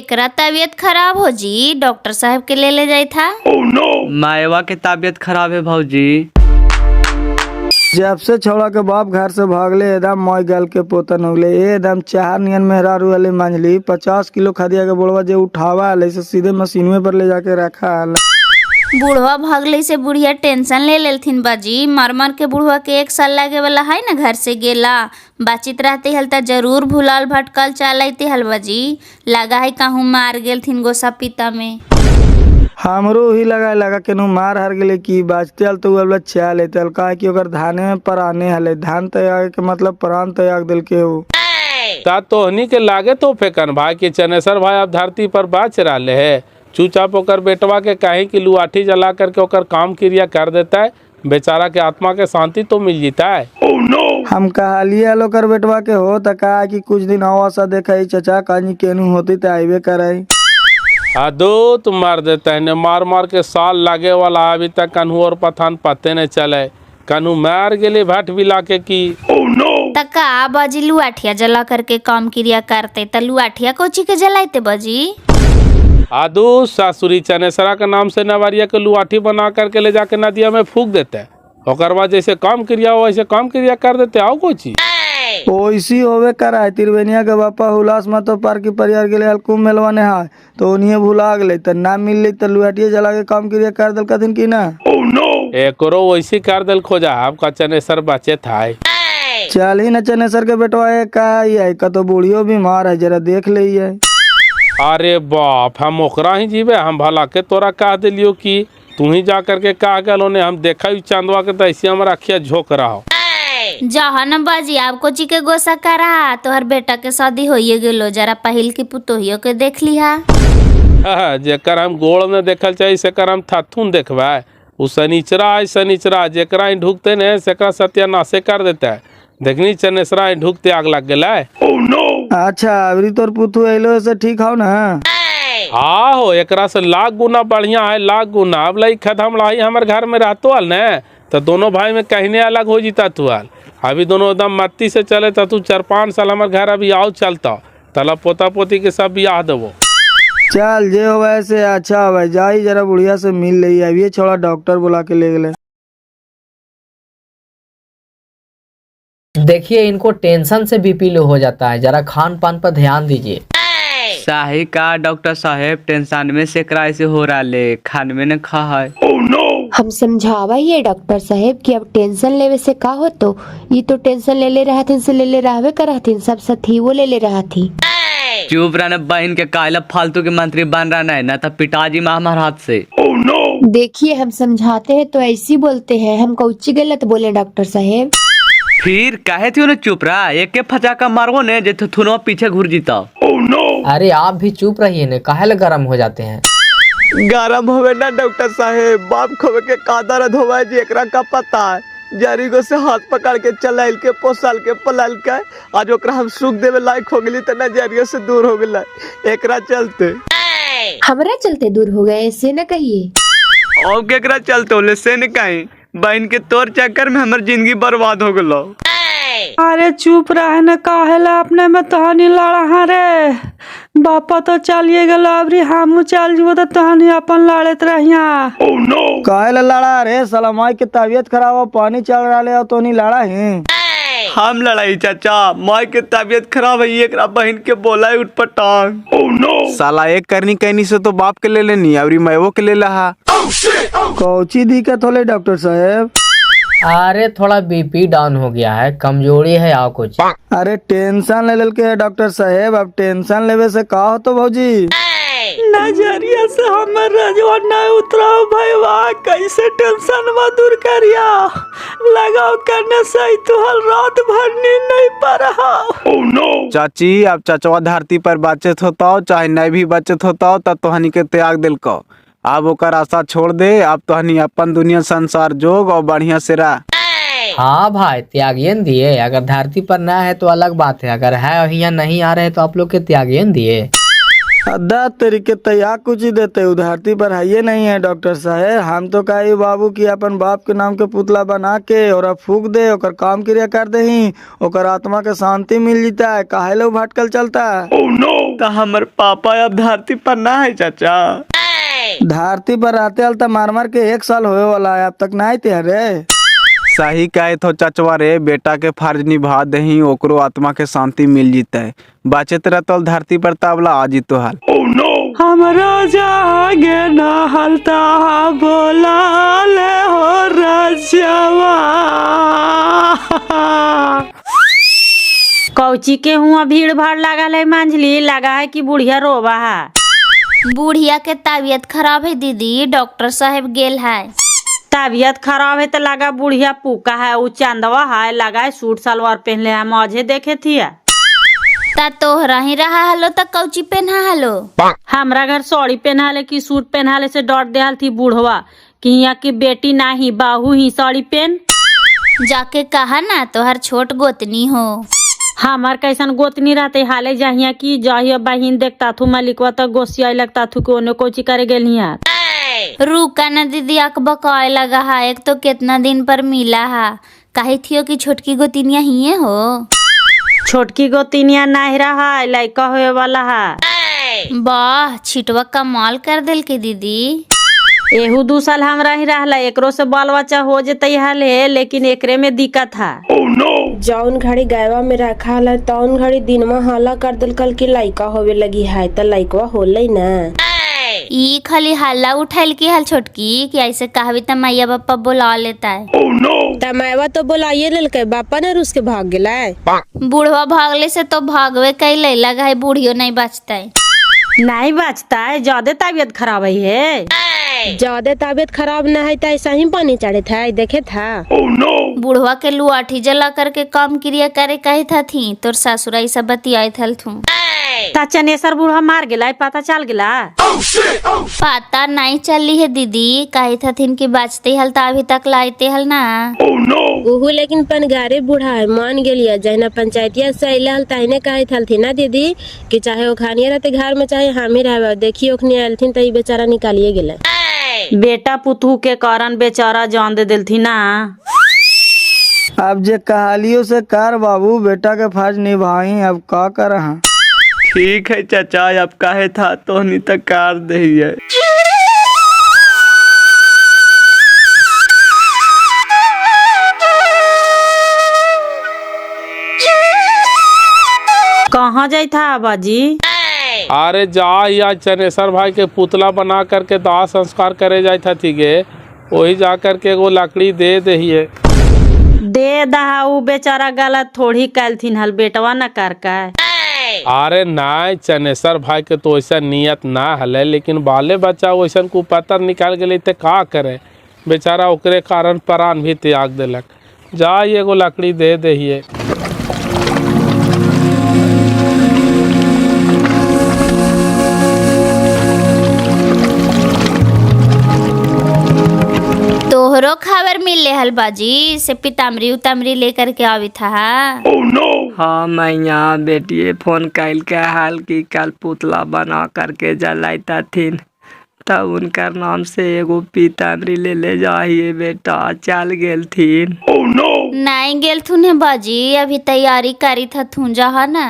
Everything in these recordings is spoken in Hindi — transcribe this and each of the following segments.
केकरा तबीयत खराब हो जी, डॉक्टर साहब के ले जाई था। मायवा के तबीयत खराब है भौजी। जब से छोड़ा के बाप घर से भागले एकदम मौज गल के पोतन होगले एकदम चार नियन मेहरारू वाले मंजली 50 किलो खदिया के बोलवा जे उठावा ले से सीधे मशीनवे पर ले जाके रखा है। बुढ़वा भागले से बुढ़िया टेंशन ले लेथिन बाजी, मर मर के बुढ़वा के 1 साल लागे वाला है ना घर से गेला। बाचित रहते हल त जरूर भूलाल भटकल चलते हल बाजी, लगा है कहूँ मार गेल थिन गोसा पिता में। हमरो ही लगा केनू मार हर गेले की बाजते हल तो वाला चा लेते हल का कि ओकर धाने में पराने हले धान त्याग के मतलब प्राण त्याग दिल के हो। ता तोहनी के लागे तो फेकन भाई के चनेसर भाई अब धरती पर बाच रहे है। चुपचाप ओकर बेटवा के कहीं कि लुआठी जला करके ओकर काम क्रिया कर देता है, बेचारा के आत्मा के शांति तो मिल जीता है। हम कहलिए लोकर बेटवा के हो त का कि कुछ दिन आवा सा देखा चचा कानी केनू होती त आइबे कराई। आदो तुम मार देता है, मार मार के साल लागे वाला अभी तक कन्हू और पठान पते नहीं चले, कन्हू मार गेले भट बिला के की। तका बाजी लुआठिया जला करके काम क्रिया करते त लुआठिया कोची के जलाते बाजी। आदो सासुरी चनेसरा के नाम से नवरिया के लुआठी बना करके ले जाके नदिया में फूक देते हैं, और बाद जैसे काम क्रिया हो वैसे काम क्रिया कर देते आओ कोची। ओइसी होवे करा तिरवेनिया के बापा हुलास में तो पार की परिवार के लिए कुंभ मेलवाने है तो उन्हें भुला गए त ना मिल त लुआटिया जला के काम क्रिया कर दल कथिन की ना। एकरो वैसी कर दल खोजा आपका चनेसर बचे था। चल ही न चनेसर के बेटवा है का है का तो बूढ़ियो बीमार है जरा देख ले है। अरे बाप हम ओकरा ही जीवे, हम भला के तोरा कह दिलियो कि तू ही जा करके कह गलो ने हम देखा चांदवा के तो ऐसे हमारा अखिया झोंक रहा हो। जहा न बाजी आपको ची के गोसा करा तोहर बेटा के शादी होइए गेलो, जरा पहिल की पुतोहियो के देख लिहा। जेकर हम गोड़ में देखल चाहिए सेकर हम थथुन देखबा। उ शनिचरा है शनिचरा जेकरा ही ढुकते ने सेकरा सत्यानाशे कर देता है। देखनी चनेसरा ही ढुकते आग लग गया है। अच्छा अबरी तोर पुतू अलो से ठीक हो ना। हाँ हो एकरा से लाख गुना बढ़िया है, लाख गुना। अब लाई खत्म लाई हमारे घर में रहतो हल ने तो दोनों भाई में कहने अलग हो जीता तू हाल। अभी दोनों एकदम मत्ती से चले तो तू 4-5 साल हमारे घर अभी आओ चलता तला पोता पोती के सब ब्याह देवो। चल जे हो वैसे अच्छा हो जाई जरा बुढ़िया से मिल रही है, अभी छोड़ा डॉक्टर बुला के ले गए। देखिए इनको टेंशन से बीपी लो हो जाता है, जरा खान पान पर ध्यान दीजिए। सही का डॉक्टर साहेब, टेंशन में से किराए से हो रहा ले खान में न खा है। हम समझावा ही डॉक्टर साहेब कि अब टेंशन लेवे से का हो, तो ये तो टेंशन ले रहा थी से ले रहवे कर थी सब साथी वो ले रहा थी। चुप रहना बहन के काला फालतू के मंत्री बन रहा है ना तो पिताजी में हमारे हाथ से। देखिए हम समझाते हैं तो ऐसी बोलते हैं, हम कौची गलत बोले डॉक्टर साहेब। फिर कहे थे उन्हें चुप रहा, एक के फचाका मारो ने जे थुनवा पीछे घुर जीता। अरे आप भी चुप रहिए न, काहे गरम हो जाते हैं। गरम होवे ना डॉक्टर साहेब, बाप खोवे के कादर धोवा जी एकरा का पता है। जरीगो से हाथ पकड़ के चलाइल के पोसल के पलाल के आज ओकरा हम सुख देवे लायक हो गेली त नजरिया से दूर हो गेला एकरा चलते। हमरा चलते दूर हो गए ऐसे न कहिए। और केकरा चलते होले से न कहीं, बहन के तोर चक्कर में हमारी जिंदगी बर्बाद हो गलो। अरे चुप रहे न काहेला अपने में तहनी लड़ा रे, बापा तो चलिए गलो अबरी हमू चल जीवो तो तहनी अपन लड़त रहिया। काहेला लड़ा रे साला माई के तबीयत खराब हो पानी चल रहा ले तो नहीं लड़ा है। हम लड़ाई चाचा, माई के तबीयत खराब है एक बहन के बोला उठ पटांग। साला एक करनी कहनी से तो बाप के ले लेनी अबरी मैवो के ले लहा। कौची दिक्कत होले डॉक्टर साहेब? अरे थोड़ा बीपी डाउन हो गया है, कमजोरी है या कुछ। अरे टेंशन ले के डॉक्टर साहेब, अब टेंशन लेवे से का हो तो भौजी। नजरिया से हमर रजवा नहीं उतरा भाई, वाह कैसे टेंशन में दूर करिया लगाओ करने से तो हल रात भर नींद नहीं पा रहा। चाची अब चचवा धरती पर बचत होता हो चाहे नहीं भी बचत होता हो तब तोहनी के त्याग दिल को। अब ओकर आशा छोड़ दे, अब तोहनी अपन दुनिया संसार जोग और बढ़िया से रह। हाँ भाई त्यागियन दिए, अगर धरती पर ना है तो अलग बात है, अगर है यहाँ नहीं आ रहे तो आप लोग के त्यागियन दिए। अद्दा तरीके तैयार कुछ ही देते धरती पर है ये नहीं है डॉक्टर साहेब। हम तो कहे बाबू की अपन बाप के नाम के पुतला बना के और फूक दे ओकर काम क्रिया कर दे ही ओकर आत्मा के शांति मिल जीता है, काहे लो भटकल चलता है। तो हमर पापा अब धरती पर ना है चाचा। धरती पर आते हल त मार मार के 1 साल होए वाला है, अब तक ना आते है रे। सही कहे तो चचवा रे, बेटा के फर्ज निभा दही ओकरो आत्मा के शांति मिल जीते। बचत रहतल धरती पर तबला आ जीतो हाल। हमरा जागे ना हलता बोला ले हो रजवा। कौची के हुआ भीड़ भाड़ लागल है मंझली, लगा है कि बुढ़िया रोवा है। बुढ़िया के तबीयत खराब है दीदी, डॉक्टर साहब गेल है। तबीयत खराब है तो लगा बुढ़िया पूका है, उ चंदवा है, लगा है सूट सलवार पहनले है, मौजे देखे थी। ता तोहरा ही रहा हलो त कौची पहना हलो। हमरा घर साड़ी पहनाले की सूट पहनाले से डर देहल थी बूढ़वा कि यहाँ की बेटी नाही बाहू ही साड़ी पहन। जाके कहा ना तोहर छोट गोतनी हो। हमार कैसन गोतनी रहते हाले जहिया की जहिया बहिन देखता थू मलिकवा तो गोसिया लगता थू कि ओने कोची करे गेली यार। रुका न दीदी, अक बकाए लगा है, एक तो कितना दिन पर मिला है। कही थियो कि छोटकी गोतिनिया ही हो। छोटकी गोतिनिया नहीं रहा, लड़का होए वाला है। वाह, छिटवा कमाल कर दिल के दीदी। एहू 2 साल हमरा ही रहला, एकरो से बाल बच्चा हो जते हाले, लेकिन एकरे में दिक्कत है। जौन घड़ी गायवा में रखा हला तौन घड़ी दिनमा हाला कर दिल कल की लइका होवे लगी है, त लइकवा होले ना। ई खाली हल्ला उठाइल की हल छोटकी कि ऐसे कहवी त मैया बापा बुला लेता है। तमायवा तो बोलाइए ललके, बापा ने रूस के भाग गेला। बूढ़वा भागले से तो भागवे कैले, लगा है बूढ़ियो नहीं बचता है। नहीं बचता है, ज्यादा तबीयत खराब है। ज्यादा तबीयत खराब न है तो ऐसा ही पानी चढ़े था, देखे था। बूढ़वा के लुआठी जला करके काम क्रिया करे कहे था थी, तोर ससुरा सब बतियाए थल थू। ता चनेसर बूढ़ा मार गेला, पता चल गेला। पता नहीं चली है दीदी, कहे था थीन कि बचते हल त अभी तक लाते हल ना। ओहू लेकिन पनगारे बूढ़ा है, मान गेलिया। जहना पंचायतिया से अइले हल तहने कहे थल थी ना दीदी कि चाहे ओ खानिया रहते घर में चाहे हम ही रहे, देखिए ओखनी आयल थी तो बेचारा निकालिए गेला। बेटा पुतहू के कारण बेचारा जान दे दिल थी ना। अब जे कहालियों से कर बाबू, बेटा के फर्ज निभाई, अब का कर। ठीक है चाचा, अब काहे था तो नहीं तक कार दे। कहाँ जाई था बाजी? अरे जा या चनेसर भाई के पुतला बना करके दाह संस्कार करे जाए था थी, वही जा करके वो लकड़ी दे दहिए। दे दहा, उ बेचारा गलत थोड़ी कैल थी हल, बेटवा न कर का। अरे ना, चनेसर भाई के तो वैसा नियत ना हले, लेकिन बाले बच्चा वैसा को पत्थर निकाल गए तो का करे बेचारा, ओकरे कारण प्राण भी त्याग दिलक। जा एगो लकड़ी दे दहिए। तोहरो खबर मिले हल बाजी से पितामरी उतामरी लेकर के आवी था। हाँ मैया बेटिए फोन कैल के हाल की कल पुतला बना करके जलाता थीन, तब उनका नाम से एगो पीतामरी ले जाइए बेटा, चल गेल थीन। नहीं गेल थूने बाजी, अभी तैयारी करी था थू जहा ना।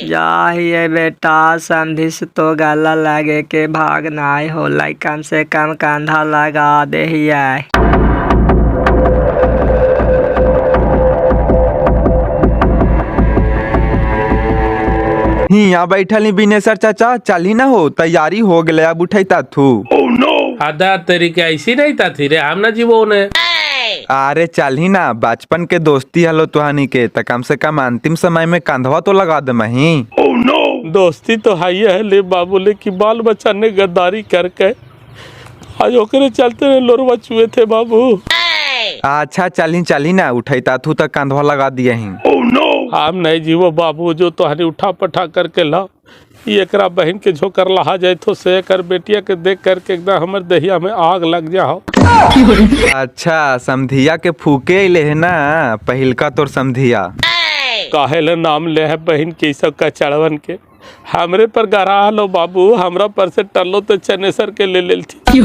जाइए बेटा, समझी से तो गला लगे के भाग नाई होला, कम से कम कंधा लगा दे। यहाँ बैठल नहीं बिनेसर चाचा, चल ही ना हो, तैयारी हो गए, अब उठैता थू। आधा तरीके ऐसी नहीं था थी रे, हम ना जीवो ने। अरे चल ही ना, बचपन के दोस्ती हलो तुहानी के, तो कम से कम अंतिम समय में कंधवा तो लगा दे मही। दोस्ती तो है ले बाबू, ले कि बाल बच्चा ने गद्दारी करके आज ओकरे चलते ने लोरवा चुए थे बाबू। अच्छा चल ही ना, उठैता थू तो कंधवा लगा दिए ही। हम नहीं जीवो बाबू, जो तोहरी उठा पठा करके ला, एकरा बहन के झोकर लहा जाए तो से कर बेटिया के देख करके एकदम हमर दहिया में आग लग जाओ। अच्छा समधिया के फूके ले है ना, पहिलका तोर समधिया काहे ले नाम ले है बहन के सब का चढ़वन के, हमरे पर गरा लो बाबू, हमरा पर से टलो तो चनेसर के ले थी।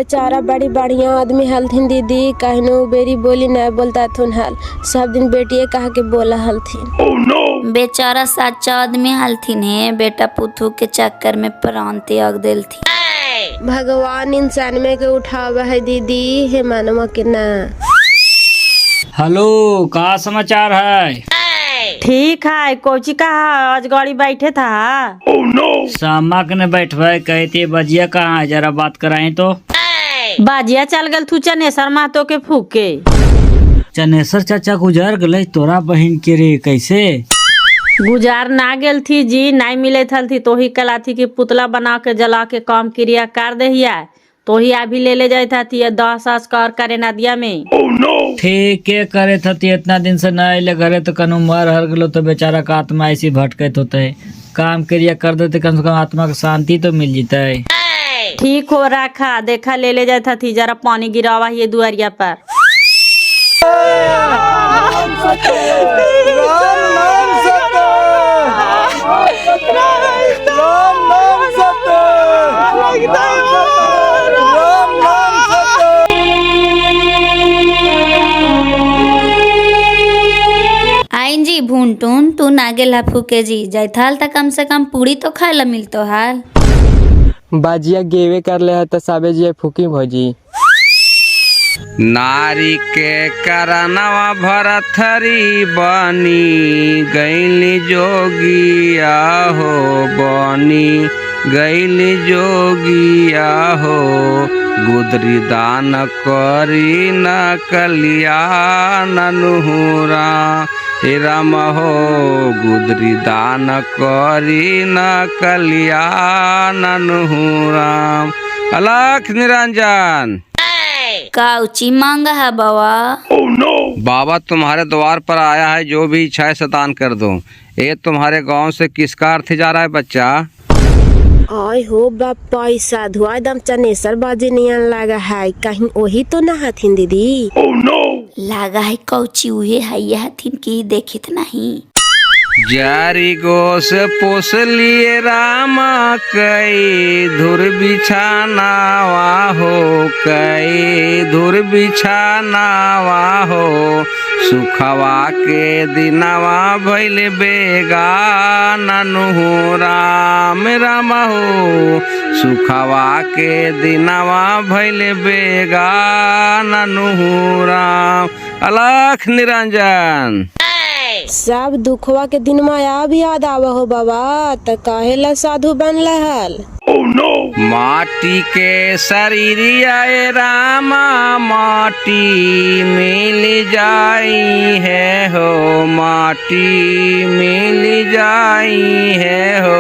बेचारा बड़ी बढ़िया आदमी हलथिन दीदी, कहनो बेरी बोली नहीं बोलता थुन हल, सब दिन बेटिए कहा के बोला हलथिन। बेचारा सच्चा आदमी हलथिन है, बेटा पुतू के चक्कर में प्राण त्याग देल थी। भगवान इंसान में के उठावा है दीदी, हे मानवा के ना। हेलो, का समाचार है? ठीक है, कोची कहा आज गाड़ी बैठे था? सामा के न बैठवे कहते बजिया कहाँ है, जरा बात कराएं तो। बाजिया चल गल थू चनेसर महतो के फूके। चनेसर चाचा गुजर गए, तोरा बहन के रे कैसे? गुजार ना गेल थी जी, नहीं मिले थी तो ही कला थी कि पुतला बना के जला के काम क्रिया कर दहिया, तो ही अभी ले जाता थी 10 संस्कार करे नदिया में। ठीक है करे थी, इतना दिन से न अले घरे तो कनु मर हर गलो तो बेचारा का आत्मा ऐसी भटकत होते है, काम क्रिया कर देते कम से कम आत्मा को शांति तो मिल जीता है। ठीक हो रखा, देखा ले जाता थी, जरा पानी गिरावा ये दुआरिया पर। आइन जी भूनटून तू ना गेला फूके जी, जैथाल त कम से कम पूरी तो खाए ला मिलतो हाल। बाजिया गेवे कर ले तो साबे जी फूकी भौजी। नारी के करनवा भरथरी बनी गैली जोगिया हो, बनी गैली जोगिया हो, गुदरी दान करी न कलिया ननुहुरा, हे राम हो गुदरी दान करी न कलिया ननुहुरा। अलख निरंजन काउची मांगा है बाबा? बाबा तुम्हारे द्वार पर आया है, जो भी इच्छा है सदान कर दो। ये तुम्हारे गांव से किसका अर्थ जा रहा है बच्चा? आय हो बापा, साधुआ एकदम चनेसर बाजी नियन लगा है, कहीं वही तो ना हथिन दीदी? लगा है कौची उहे है यह हथिन की देखित नहीं। जारी गोस पोस लिए राम कई धुर बिछाना हो, कई धुर बिछाना हो, सुखवा के दिनवा भइल बेगानन हो, राम राम हो सुखवा के दिनवा भइल बेगानन हो, राम। अलख निरंजन सब दुखवा के दिन में अब याद आवा हो बाबा, त काहे ला साधु बन हल? माटी के शरीरिया रामा माटी मिल जाई है हो, माटी मिल जाई है हो,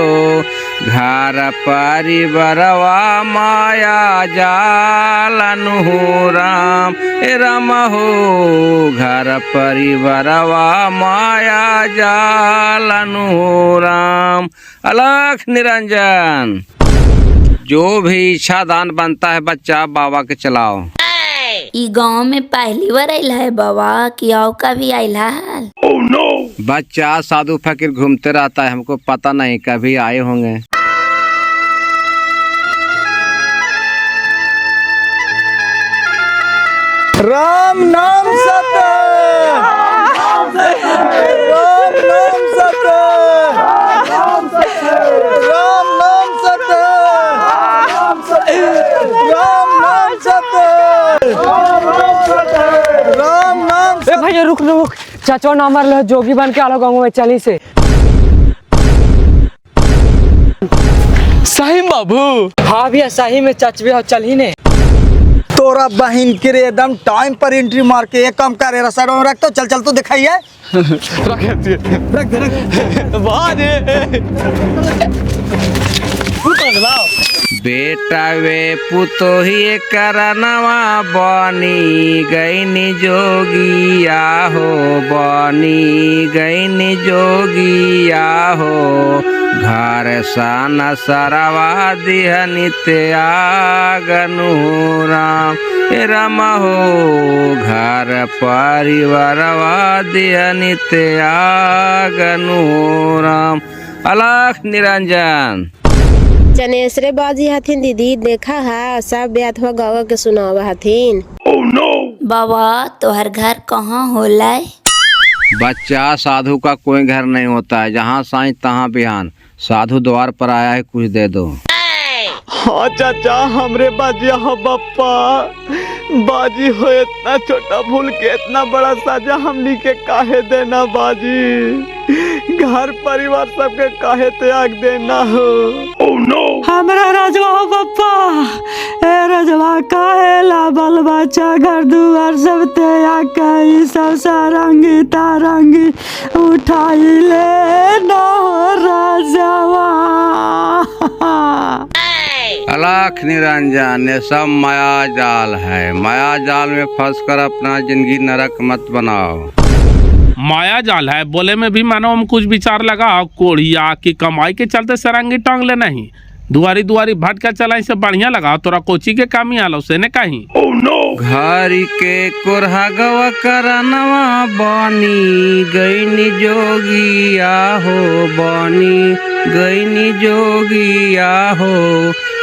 घर परिवारवा माया जालन हो, राम राम हो घर परिवारवा माया जालन हो, राम। अलख निरंजन जो भी इच्छा दान बनता है बच्चा बाबा के चलाओ। ई गांव में पहली बार आइला है बाबा कि आओ कभी आइला है? बच्चा साधु फकीर घूमते रहता है, हमको पता नहीं कभी आए होंगे। राम नाम सत्य, राम नाम सत्य, राम नाम सत्य, राम नाम सत्य, राम नाम सत्य। भैया रुक रुक, चाचा ना मार लो, जोगी बन के आलो गाँव में चली से। सही बाबू? हाँ भैया सही में, चाच भी चल ही ने। तोरा बहन के रे एकदम टाइम पर एंट्री मार के एक काम करे, रसा रख तो चल चल तो दिखाइए। रख दे वाह बेटा वे पुतोही करनवा बनी गईनी जोगिया हो, बनी गईनी जोगिया हो, घर सन सरवा दिहनि त्यागनु राम राम हो, घर परिवारवा दिहनि त्यागनु राम। अलख निरंजन चनेसरे बाजी हथिन दीदी, देखा है सब ब्यात हुआ गाँव के सुनावा हथिन। बाबा तोहर घर कहाँ होला? बच्चा, साधु का कोई घर नहीं होता है, जहाँ साईं तहाँ बिहान। साधु द्वार पर आया है, कुछ दे दो। हाँ चाचा, हमरे बाजी हो बप्पा। बाजी हो इतना छोटा भूल के इतना बड़ा साजा हमनी के काहे देना बाजी? घर परिवार सबके काहे त्याग देना हो? हमरा रजवा हो बप्पा, ए रजवा काहे ला बाल बच्चा घर दुआर सब त्याग कई सब सारंगी तारंगी उठाई ले ना हो रजवा। अलख निरंजन, ये सब माया जाल है। माया जाल में फंस कर अपना जिंदगी नरक मत बनाओ। माया जाल है बोले में भी मानो हम कुछ विचार लगा। कोढ़िया की कमाई के चलते सरंगी टांग ले नहीं, दुआरी दुआरी भटका चलाई से बढ़िया लगा। तोरा कोची के कामी आलो से ने कहीं। घरी के कोरहगवा करनवा बानी गईनी जोगिया हो, बानी गईनी जोगिया हो।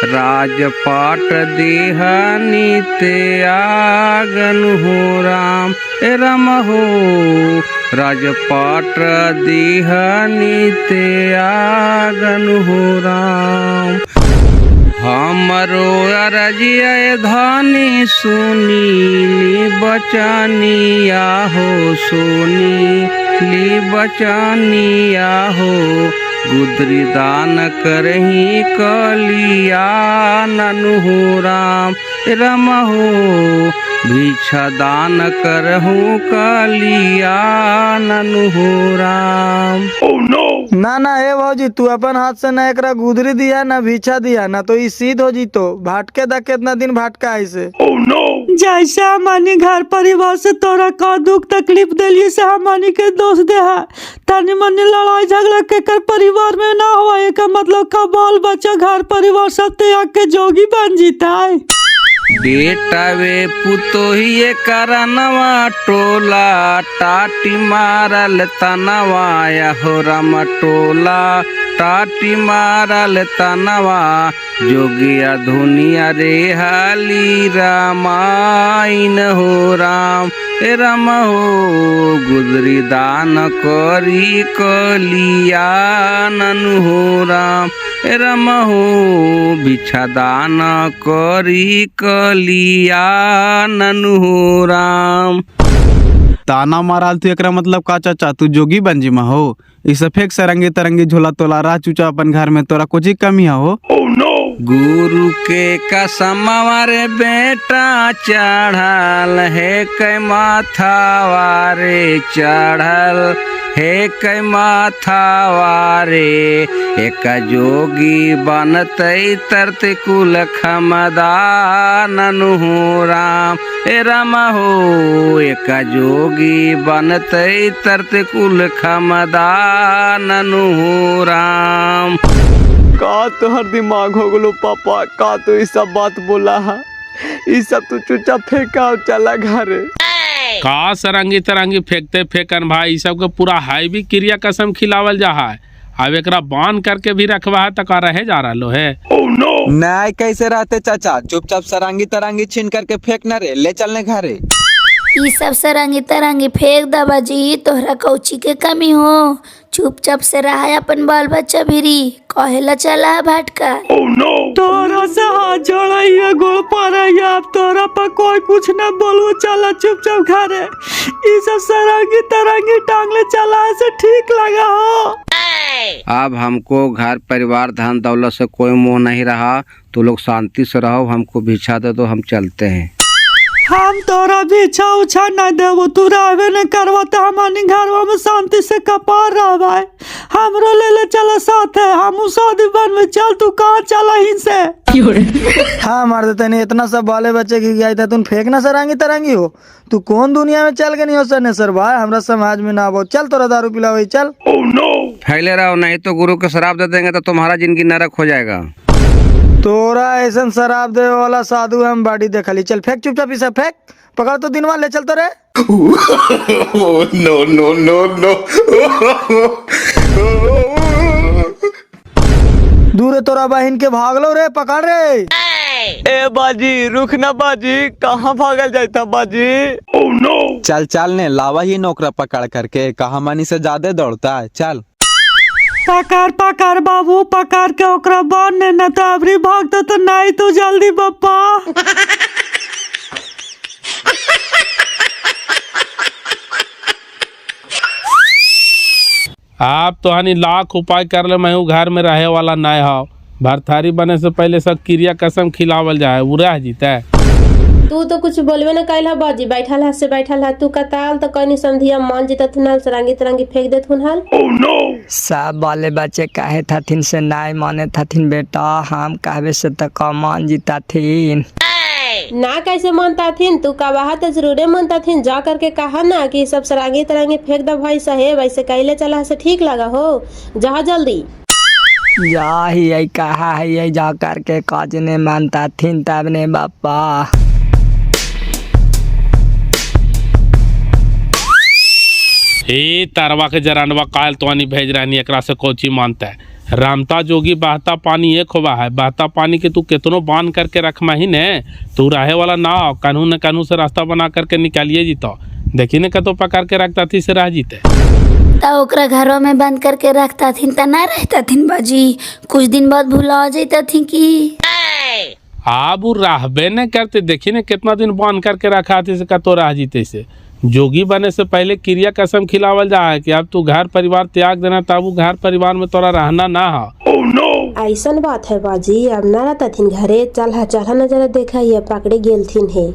राजपाट देहनी ते आगन हो राम, ए राम हो। राजपाट देहनी ते आगन हो राम। हमरो अरजिया धानी सुनी ली बचानिया हो, सुनी ली बचानिया हो। गुदरी दान करही कलिया ननु हो राम, राम हो। भिक्षा दान करहूँ कलिया ननु हो राम। ना ना हे भौजी, तू अपन हाथ से ना एकरा गुदरी दिया ना भिक्षा दिया ना, तो ई सीध हो जी। तो भाटके दा कितना दिन भाटका ऐसे। जैसे हमानी घर परिवार से तोरा का दुख तकलीफ दिली से हमानी के दोष दे है। तनी मनी लड़ाई झगड़ा के कर परिवार में ना हुआ, एक मतलब का बाल बच्चा घर परिवार सब त्याग के जोगी बन जीता है। बेटा वे पुतोहिए करनवा टोला टाटी मारल तनवा हो राम, टोला टाटी मारल तनवा। जोगिया धुनिया रे हाली रामायण हो राम, ए राम हो। गुदरी दान करी कलिया ननु हो राम, ए राम हो। भिक्षा दान करी कलिया ननु हो राम। ताना माराल तू एकरा मतलब का चाचा? तू जोगी बन जी हो? इस फेंक सरंगी तरंगी झोला तोला राह चूचा अपन घर में, तोरा कुछ कमी है हो? गुरु के कसम वारे बेटा चढ़ल है, कै माथा वारे चढ़ल है, कै माथा वारे। एक जोगी बनतई तरते कुल खमदान हो राम, ए राम हो। एक जोगी बनतई तरते कुल खमदान हो राम। का तोहर दिमाग हो गलो पापा? का तो ये सब बात बोला है? ये सब तू चुपचाप फेंका चला घरे। का सरंगी तरंगी फेंकते फेंकन भाई, ई सब के पूरा हाई भी क्रिया कसम खिलावल जा है। अब एकरा बांध करके भी रखवा है, तक रहे जा रहा है। नहीं कैसे रहते चाचा? चुपचाप सरंगी तरंगी छीन करके फेंकना रे, ले चलने घरे। ई सब सरंगी तरंगी फेंक दा बाजी, तोहरा कौची के कमी हो? चुपचाप से रहा अपन बाल बच्चा भिरी, कहेला चला है भटका। तोरा से हाथ जोड़िए गोड़ पड़िए, अब तोरा पर कोई कुछ न बोलू, चला चुपचाप घरे। ये सब सरंगी तरंगी टांगले चला से ठीक लगा हो? अब हमको घर परिवार धन दौलत से कोई मोह नहीं रहा। तू लोग शांति से रहो, हमको भिक्षा दे दो, हम चलते हैं। हम तोरा भी इच्छा उछा न देवो, तू रहबे न करवा तो हमारी घरवा में शांति से कपार रहबा। हमरो ले चला साथ है, हम शादी बन में चल। तू कहाँ चला ही से? हाँ मार देते नहीं, इतना सब बाले बच्चे की गया था, तुम फेंकना सरंगी तरंगी हो? तू कौन दुनिया में चल के नहीं हो सर सर भाई, हमरा समाज में ना हो। चल तोरा दारू पिलाओ, चल। फैले रहो, नहीं तो गुरु को शराब दे देंगे तो तुम्हारा जिंदगी नरक हो जाएगा। तोरा ऐसा शराब दे वाला साधु हम बाड़ी देखली। चल फेंक चुपचाप, इसे फेंक, पकड़ तो दिनवा ले चलते रे। No no no no. दूर तोरा बहन के भागलो रे, पकड़ रे। ए बाजी रुक ना बाजी, कहाँ भागल जाता बाजी? चल चल ने लावा ही नौकरा पकड़ करके, कहा मनी से ज्यादा दौड़ता है, चल। पकड़ पकड़ बाबू, पकड़ के ओकरा बांध ने, न तो अबरी भागता तो नहीं तू जल्दी पप्पा। आप तो हनी लाख उपाय कर ले, मैं घर में रहे वाला नहीं हो। भरथारी बने से पहले सब क्रिया कसम खिलावल जाए, वो रह जीता है। तू तो कुछ बोलबे न कैला बाजी, बैठल है से बैठल है। तू कताल तो कहीं समझिया मान जीता थुनाल सरांगी तरंगी फेंक दे थुनहाल। सब वाले बच्चे कहे थथिन से नहीं माने थथिन बेटा, हम कहवे से तो कम मान जीता थीन। ना कैसे मानता थीन, तू कहा तो जरूरे मानता थीन। जा करके कहा ना कि सब सरांगी तरंगी फेंक दो भाई साहेब, ऐसे कैले चला से ठीक लगा हो। जा जल्दी जा ही यही कहा है, यही जा करके काज ने मानता थीन तब ने बापा। हे तारवा के जरानवा काल तो भेज रहनी, एकरा से कोची मानता है। रामता जोगी बहता पानी एक होवा है, बहता पानी के तू कितनो बांध करके रखमा ही ने, तू रहे वाला ना हो। कानून न कानून से रास्ता बना करके निकालिए जीतो। देखी ने कतो पकड़ के रखता थी से रह जीते। तो ओकरा घरों में बंद करके रखता थी तो ना रहता थी बाजी, कुछ दिन बाद भुला जाता थी कि आप वो रहबे न करते। देखी ने कितना दिन बांध करके रखा थी से कतो रह जीते से। जोगी बने से पहले क्रिया कसम खिलावल जा है कि अब तू घर परिवार त्याग देना, तब वो घर परिवार में तोरा रहना ना हो। ऐसन बात है बाजी, अब ना रहता थीन घरे। चल न जरा देखा ये पकड़े गेल थीन है।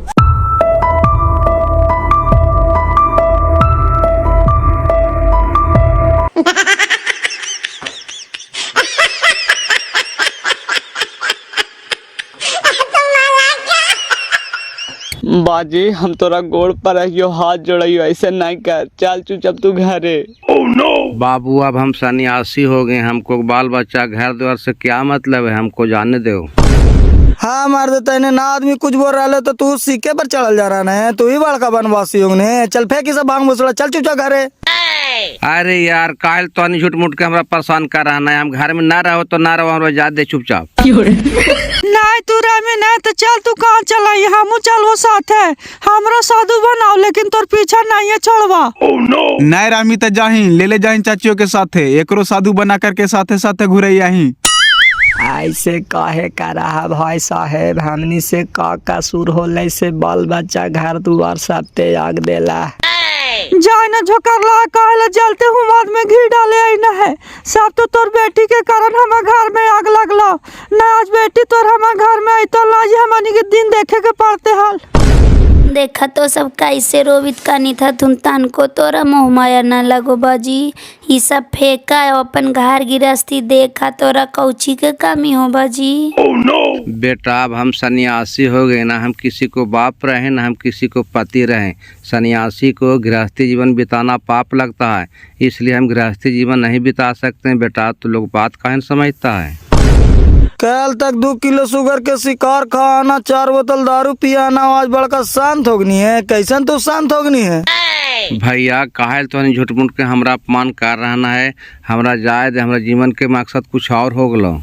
बाजी हम तोरा गोड़ पर रहियो, हाथ जोड़ियो, ऐसे नहीं कर। चल चुपचाप तू घरे। बाबू अब हम सन्यासी हो गए, हमको बाल बच्चा घर द्वार से क्या मतलब है, हमको जाने दो। हाँ मार देता है ना, आदमी कुछ बोल रहा है तो तू सिक्के पर चढ़ल जा रहा है। तू ही बड़का बनवासी होंगे। चल फेंक सब भांग मुसड़ा, चल चुपचाप घरे। अरे यार काल तो नहीं झूठ मूठ के हमरा परेशान कर रहा है। हम घर में ना रहो तो ना रहो, हमरा जा दे चुपचाप। नहीं तू रह में नहीं तो चल, तू कहाँ चला, हम चल वो साथ है। हमरा साधु बनाओ, लेकिन तोर पीछा नहीं है छोड़वा। नहीं रामी तो जाही ले ले जाही चाचियों के साथे, एकरो साधु बना करके साथे साथे घुरे यही। ऐसे कहे का रहा भाई साहेब, हमनी से का कसूर होले से बाल बच्चा घर दुआर सब त्याग देला। जाए न झोकरला, काहे जलते हूँ बाद में घी डाले आई न है। सब तो तोर बेटी के कारण हमारे घर में आग लगला ना। आज बेटी तोर हमारे घर में आई तो लाज हमनी के दिन देखे के पड़ते हाल। देखा तो सब कैसे रोवित कानी था तुम तान को, तोरा मोह माया न लगो बाजी। ये सब फेंका है अपन घर गृहस्थी, देखा तोरा कौची के कमी हो बाजी। बेटा अब हम सन्यासी हो गए ना, हम किसी को बाप रहे ना हम किसी को पति रहे। सन्यासी को गृहस्थी जीवन बिताना पाप लगता है, इसलिए हम गृहस्थी जीवन नहीं बिता सकते हैं। बेटा तो लोग बात काहे न समझता है। कल तक 2 किलो शुगर के शिकार खाना, 4 बोतल दारू पियाना, आज बड़का शांत होगनी है। कैसन तो शांत होगनी है भैया, काहे तो नहीं झूठ मूठ के हमरा अपमान कर रहना है। हमरा जायद हमरा जीवन के मकसद कुछ और हो गलो।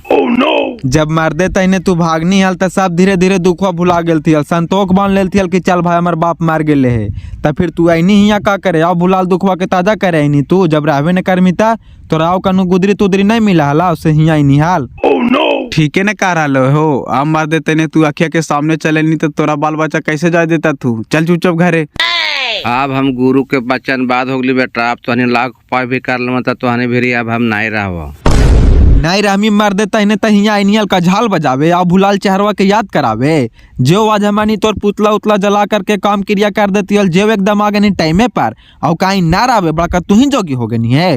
जब मार देता इन्हें तू भागनी हल तो सब धीरे धीरे दुखवा भुला गेल थी, संतोष मान लेल थी कि चल भाई हमार बाप मार गेले है। तब फिर तू आई हिया का करे, अब भुलाल दुखवा के ताजा करे नहीं तू। जब रहबे न करमिता तो राव कानू गुदरी तुदरी नहीं मिला हला, उससे हिया निहाल। ठीक है न कह रहा हो, अब मार देते ने तू अखिया के सामने चले नहीं तो तोरा बाल बच्चा कैसे जा देता तू। चल चुपचाप घरे। अब हम गुरु के वचन बाद होगली बेटा, अब तो लाख उपाय भी कर लेता तो भी अब हम नहीं रहो। नहीं रामी मार देता इन्हें तो हिया इनियल का झाल बजावे और भुलाल चेहरवा के याद करावे। जो आज हमानी तोर पुतला उतला जला करके काम क्रिया कर देती हल, जो एकदम आ गई टाइमे पर और कहीं ना रहे बड़ा तू ही जोगी हो गई है।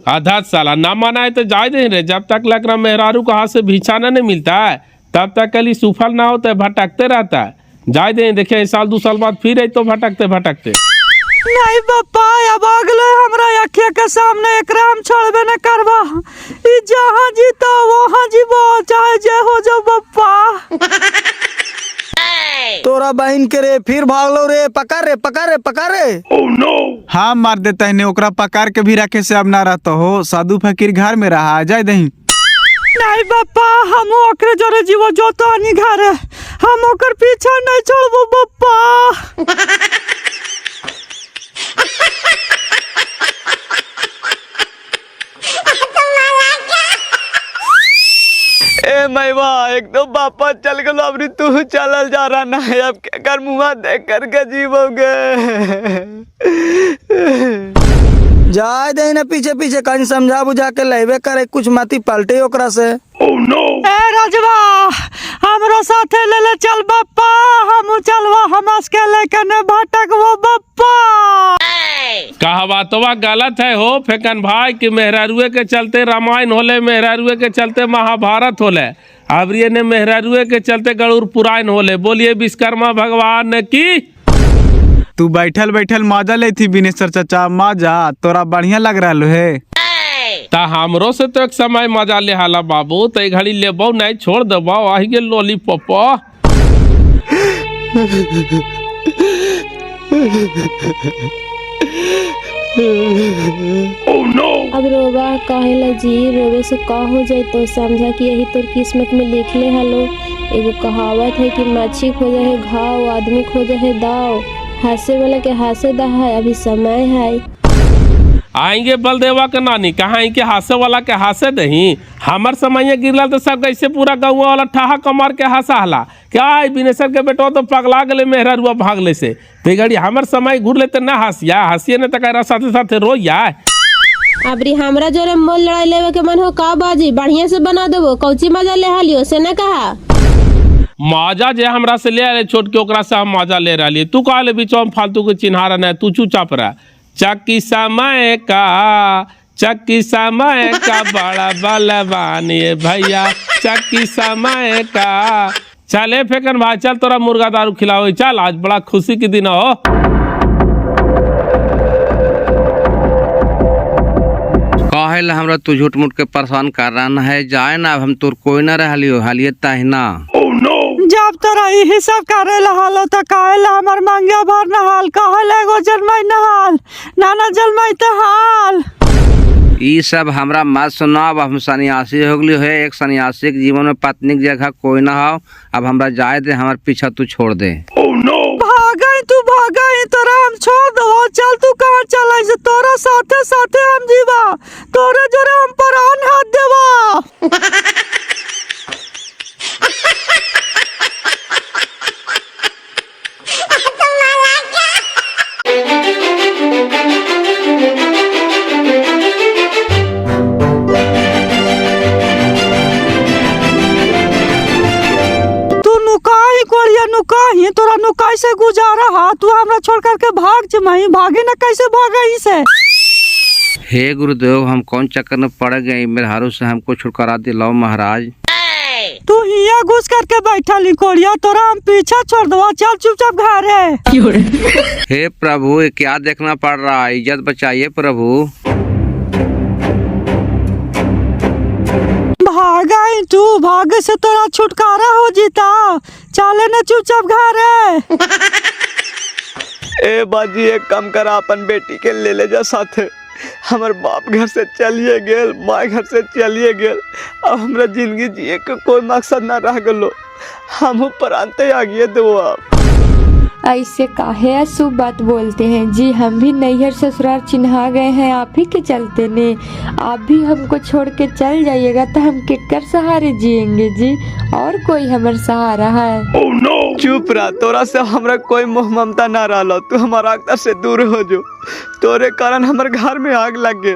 आधा साला ना माना है तो जाए दे रे। जब तक लग रहा मेहरारू का हाथ से भिछाना नहीं मिलता है तब तक कल सुफल ना होता है, भटकते रहता है। जाए दे, देखिए 1 साल 2 साल बाद फिर है तो भटकते भटकते। नहीं बापा, अब अगले हमरा अखिया के सामने एकरा हम छोड़बे न करवा। ई जहाँ जीता वहाँ जीवो, चाहे जे हो जो बापा। तोरा बहन के रे फिर भागलो रे, पकड़ रे पकड़ रे पकड़ रे। हाँ मार देता है ओकरा पकार के भी रखे से अब ना रहता हो। साधु फकीर घर में रहा, जाए दही। नहीं बापा हम ओकरे जोरे जीवो जो तो आनी घरे हम ओकर पीछा नहीं छोड़बो बापा। ए मैवा एकदम बापा चल गलो अबरी तू चलल जा रहा ना है अब क्या कर मुँह देख करके जीवोगे। जाए दे ना पीछे पीछे कहीं समझा बुझा के लेवे करे कुछ माती पलटे ओकरा से। ए राजवा हमरो साथे ले ले चल बापा हम चलवा हमस के लेके न भटक वो बापा। कहवातवा गलत है हो फेकन भाई कि मेहरारुए के चलते रामायण होले, मेहरारुए के चलते महाभारत होले, अब ये ने मेहरारुए के चलते गरुड़ पुराण होले। बोलिए विश्वकर्मा भगवान की। तू बैठल बैठल मजा ले थी बिनेश्वर चाचा, मजा तोरा बढ़िया लग रहा है। ता हमरो से तो एक समय मजा ले हाला बाबू, तो घड़ी लेबो नहीं छोड़ देबो आही के लॉलीपॉप। अब रोबा कहेला जी, रोवे से का हो जाए तो समझा कि यही तोर किस्मत में लिख ले हलो। एगो कहावत है कि मच्छी खोजे है घाव, आदमी खोजे है दाव, हंसे वाला के हंसे दा है, अभी समय है। आएंगे बलदेवा के नानी कहाँ के हासे वाला के हासे नहीं। हमर समय गिरला तो सब कैसे पूरा गाँव वाला ठहा कमार के हंसा हला क्या बिनेश्वर के बेटो तो पगला गले मेहरारुआ भागले से। तो घड़ी हमर समय घूर ले तो ना हंसिया हंसिए ने तो साथे साथे रोया। अबरी हमरा जोरे मोल लड़ाई लेवे के मन हो का बाजी बढ़िया से बना देबो, कौची मजा ले हालियो से न कहा। मजा जे हमरा से ले आले छोट के ओकरा से हम मजा ले रही। तू कहा ले बीचो में फालतू के चिन्हारा न तू चुपचाप रह। चक्की समय का बड़ा बलवान ये भैया, चक्की समय का। चले फेकन भाई चल तोरा मुर्गा दारू खिलाओ चल, आज बड़ा खुशी के दिन हो। काहे हमरा तू झूठ मूठ के परेशान कर रहा है, जाए ना अब हम तोर कोई ना रहलियो हालिए ताहिना। जब तोरा ई हिसाब करे हालो तो काहेला हमर मांगिया भर नहाल, काहेला एगो जन्माई नहाल नाना जलमाई तो हाल। ई सब हमरा मत सुनाओ, अब हम सन्यासी हो गली है। एक सन्यासी के जीवन में पत्नी की जगह कोई ना हो। अब हमरा जाए दे, हमारे पीछा तू छोड़ दे। भागई तू भागई तोरा हम छोड़ दो, चल तू कहाँ चला से तोरा साथे साथे हम जीवा, तोरे जोरे हम प्राण हाथ देवा। नुकाही तोरा नुकाई से गुजारा हा, तू हमरा छोड़ करके भाग जमाई, भागे ना कैसे भागा से। हे गुरुदेव हम कौन चक्कर में पड़ गए, मेरे हारों से हमको छुटकारा दिलाओ महाराज। तू हिया घुस करके बैठा लिकोड़िया, तोरा हम पीछा छोड़ दो, चल चुपचाप घर है। हे प्रभु ये क्या देखना पड़ रहा है, इज्जत बचाइए प्रभु। भागाई तू, भागे से तोरा छुटकारा हो जीता, चले न चुपचाप घर है। ए बाजी एक काम करा, अपन बेटी के ले जा साथे। हमर बाप घर से चलिए गेल, माँ घर से चलिए गेल, अब हमरा जिंदगी जिए के कोई मकसद ना रह गलो, हम प्रांते आ गए दो। आप ऐसे काहे अशुभ बात बोलते हैं जी, हम भी नैहर ससुराल चिन्हा गए हैं आप ही के चलते ने। आप भी हमको छोड़ के चल जाइएगा तो हम केकर सहारे जिएंगे जी, और कोई हमारा सहारा है। oh, no! चुप रहा, तोरा से हमरा कोई मोह ममता ना रहा, तू हमारा अक्तर से दूर हो जो। तोरे कारण हमारे घर में आग लग गए,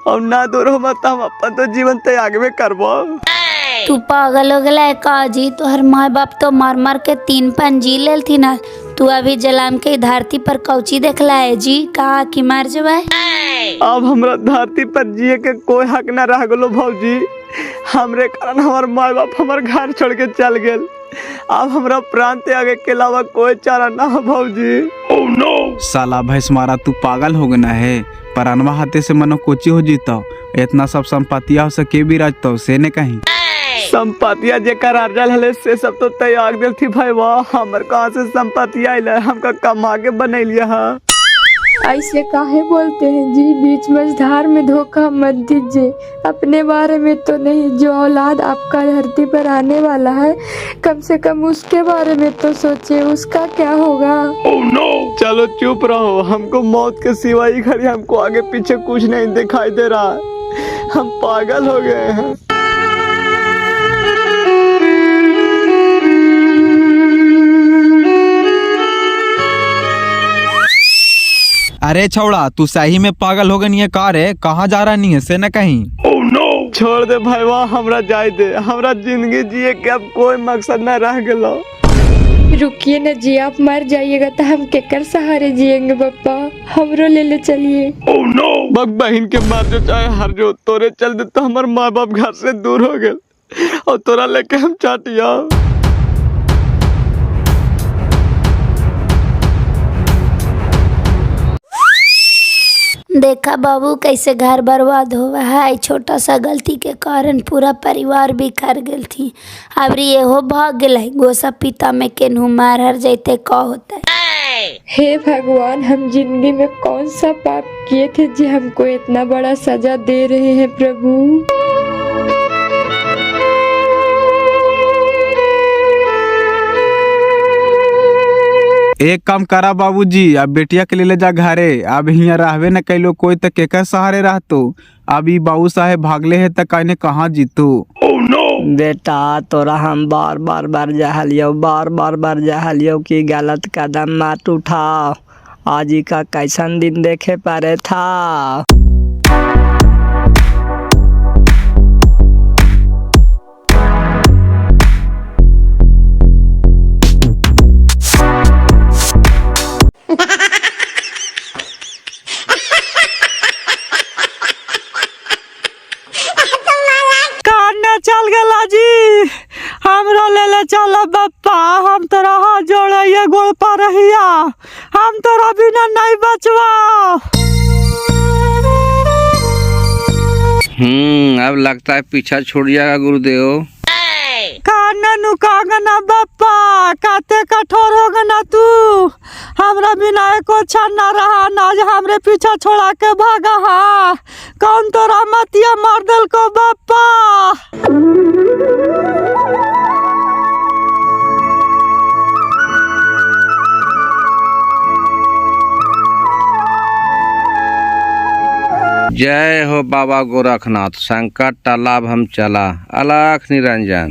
और ना दूर हो मत हम अपन तो जीवन तय आगे में करबो। तू पागल हो गला का जी, तोहर माँ बाप तो मार मार के 3 पान जी लेल थी ना, तू अभी जलाम के धरती पर कौची देखला है जी, कहा कि मार जबा। अब हमरा धरती पर जिए के कोई हक ना रह गलो भौजी, हमरे कारण हमार माँ बाप हमार घर छोड़ के चल गेल, अब हमरा प्राण ते आगे के अलावा कोई चारा ना हो भौजी। oh, no! साला भैंस मारा तू पागल हो गना है, पर अनवा हाथे से मनो कोची हो जीता, इतना सब संपत्तिया हो सके भी राजतो से ने कहीं संपत्तिया जेकर अर्जल हले से सब तो तैयार दिल थी भाई, वाह हमर कहाँ से संपत्तिया आइल, हमका कमा के बनैलिया। ऐसे काहे बोलते हैं जी, बीच मझधार में धोखा मत दीजिए। अपने बारे में तो नहीं, जो औलाद आपका धरती पर आने वाला है कम से कम उसके बारे में तो सोचिए, उसका क्या होगा। चलो चुप रहो, हमको मौत के सिवा ही घड़ी हमको आगे पीछे कुछ नहीं दिखाई दे रहा है, हम पागल हो गए हैं। अरे छौड़ा, तू सही में पागल हो गई है का रे? कहाँ जा रहा नहीं है से न कहीं? छोड़ दे भाईवा, हमरा जाए दे, हमरा जिंदगी जिए के अब कोई मकसद न रह गलो। रुकिए न जी, आप मर जाइएगा तो हम केकर सहारे जिएंगे पप्पा, हमरो ले चलिए। बक बहन के मार जो चाहे हर जो, तोरे चल दे तो हमार माँ बाप घर से दूर हो गए और तोरा लेके हम चाटिया। देखा बाबू कैसे घर बर्बाद हुआ है, छोटा सा गलती के कारण पूरा परिवार बिखर गेल थी। अब ये हो भाग गेल है, गोसा पिता में केनहू मार हर जैते का होता है। हे भगवान, हम जिंदगी में कौन सा पाप किए थे जी हमको इतना बड़ा सजा दे रहे हैं प्रभु। एक काम करा बाबूजी, अब बेटिया के ले जा घरे। अब हियाँ रहबे न कैलो कोई तो केकर सहारे रहतो। अब ई बाबू साहेब भागले है तो कहने कहाँ जीतो। बेटा तोरा हम बार बार जहलियो कि गलत कदम मत उठाओ। आज ही का कैसन दिन देखे पड़े था। चल गला जी, हमरा ले चला बप्पा, हम तोरा हाथ जोड़िए गोड़ पर रहिया, हम तोरा बिना नहीं बचवा। अब लगता है पीछा छूट जाएगा गुरुदेव। कागना बप्पा, काते कठोर हो गना तू, हमरा बिना एको क्षण न रहा, नाज हमरे पीछा छोड़ा के भागा। हा कौन तोरा मतिया मार दिल को बप्पा। जय हो बाबा गोरखनाथ, संकट टला अब हम चला, अलख निरंजन।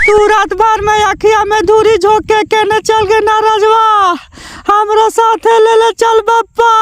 तू रात भर में अखिया में धूरी झोंक के केने चल गए ना रजवा, हमरा साथे ले चल बप्पा।